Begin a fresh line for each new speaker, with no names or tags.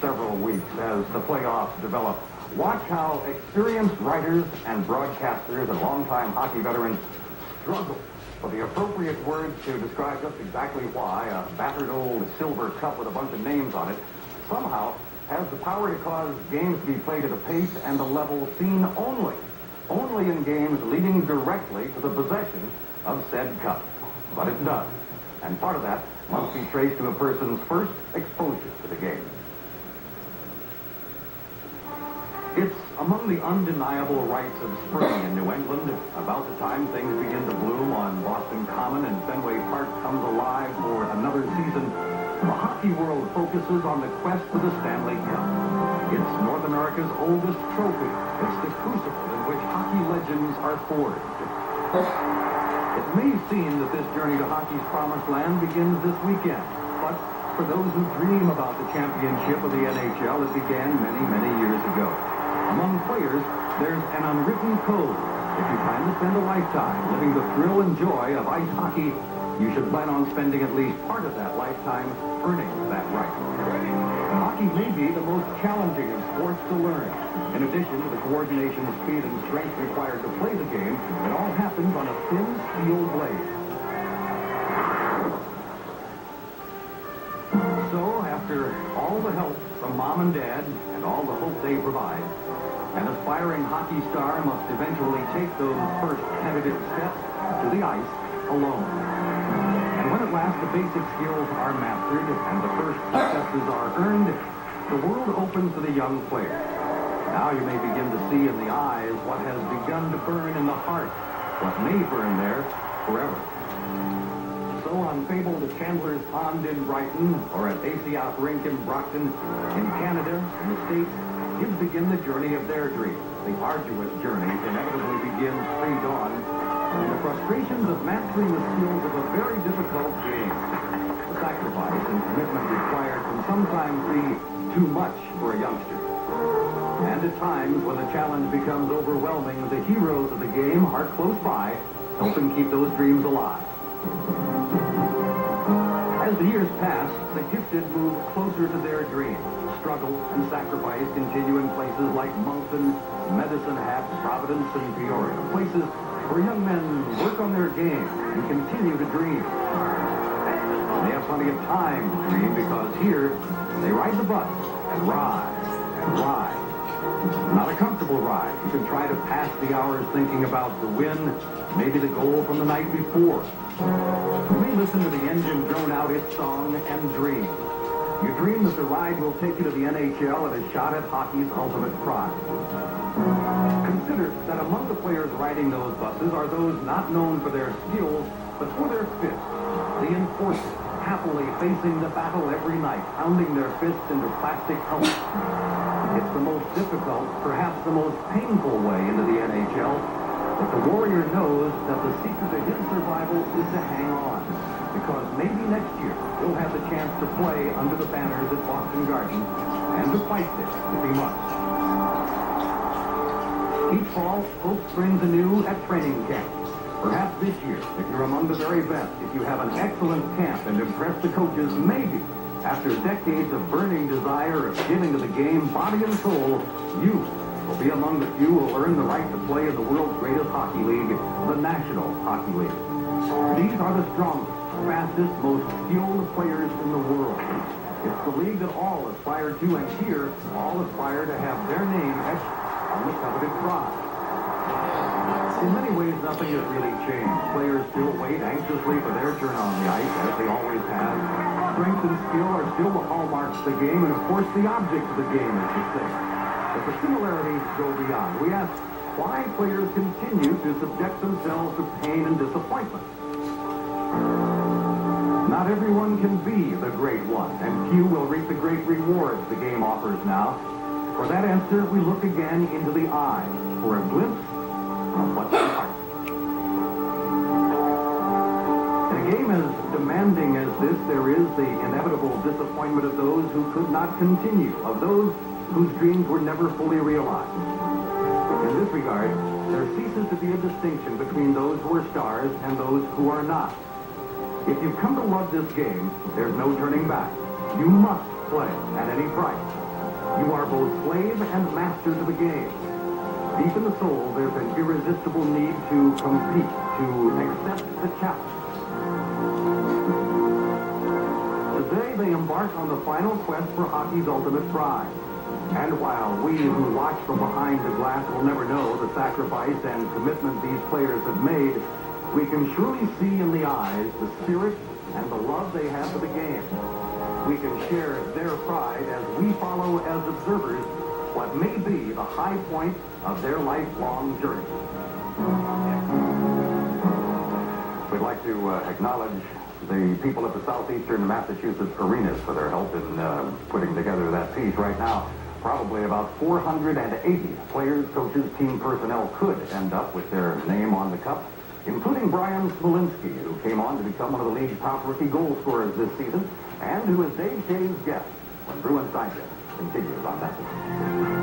several weeks as the playoffs develop. Watch how experienced writers and broadcasters and longtime hockey veterans struggle for the appropriate words to describe just exactly why a battered old silver cup with a bunch of names on it somehow has the power to cause games to be played at a pace and a level seen only in games leading directly to the possession of said cup. But it does. And part of that must be traced to a person's first exposure to the game. It's among the undeniable rites of spring in New England. About the time things begin to bloom on Boston Common and Fenway Park comes alive for another season, the hockey world focuses on the quest for the Stanley Cup. It's North America's oldest trophy. It's the crucible in which hockey legends are forged. It may seem that this journey to hockey's promised land begins this weekend, but for those who dream about the championship of the NHL, it began many, many years ago. Among players, there's an unwritten code. If you plan to spend a lifetime living the thrill and joy of ice hockey, you should plan on spending at least part of that lifetime earning that right. Hockey may be the most challenging of sports to learn. In addition to the coordination, speed, and strength required to play the game, it all happens on a thin steel blade. So, after all the help from mom and dad and all the hope they provide, an aspiring hockey star must eventually take those first tentative steps to the ice alone. And when at last the basic skills are mastered and the first successes are earned, the world opens to the young player. Now you may begin to see in the eyes what has begun to burn in the heart, what may burn there forever. So on fabled Chandler's Pond in Brighton, or at ACF Rink in Brockton, in Canada, in the States, kids begin the journey of their dreams. The arduous journey inevitably begins pre-dawn, and the frustrations of mastering the skills of a very difficult game. The sacrifice and commitment required can sometimes be too much for a youngster. And at times, when the challenge becomes overwhelming, the heroes of the game are close by, helping keep those dreams alive. As the years pass, the gifted move closer to their dreams. Struggle and sacrifice continue in places like Moncton, Medicine Hat, Providence, and Peoria, places where young men work on their game and continue to dream. And they have plenty of time to dream because here they ride the bus and ride and ride. Not a comfortable ride. You can try to pass the hours thinking about the win, maybe the goal from the night before. You may listen to the engine drone out its song and dream. You dream that the ride will take you to the NHL and a shot at hockey's ultimate prize. Consider that among the players riding those buses are those not known for their skills, but for their fists. The enforcers, happily facing the battle every night, pounding their fists into plastic helmets. It's the most difficult, perhaps the most painful way into the NHL, but the warrior knows that the secret to his survival is to hang on, because maybe next year he'll have the chance to play under the banners at Boston Garden and to fight there if he must. Each fall, hope springs anew at training camp. Perhaps this year, if you're among the very best, if you have an excellent camp and impress the coaches, maybe, after decades of burning desire of giving to the game, body and soul, you will be among the few who will earn the right to play in the world's greatest hockey league, the National Hockey League. These are the strongest, fastest, most skilled players in the world. It's the league that all aspire to, and here, all aspire to have their name etched on the coveted prize. In many ways, nothing has really changed. Players still wait anxiously for their turn on the ice, as they always have. Strength and skill are still the hallmarks of the game, and of course, the object of the game is the same. But the similarities go beyond. We ask why players continue to subject themselves to pain and disappointment. Not everyone can be the great one, and few will reap the great rewards the game offers now. For that answer, we look again into the eyes for a glimpse of what's the heart. In a game as demanding as this, there is the inevitable disappointment of those who could not continue, of those whose dreams were never fully realized. In this regard, there ceases to be a distinction between those who are stars and those who are not. If you've come to love this game, there's no turning back. You must play at any price. You are both slave and master to the game. Deep in the soul, there's an irresistible need to compete, to accept the challenge. Today, they embark on the final quest for hockey's ultimate prize. And while we who watch from behind the glass will never know the sacrifice and commitment these players have made, we can surely see in the eyes the spirit and the love they have for the game. We can share their pride as we follow as observers what may be the high point of their lifelong journey. We'd like to acknowledge the people at the Southeastern Massachusetts Arenas for their help in putting together that piece. Right now, probably about 480 players, coaches, team personnel could end up with their name on the cup, including Brian Smolinski, who came on to become one of the league's top rookie goal scorers this season, and who is Dave Shay's guest when Bruins Digest continues on that.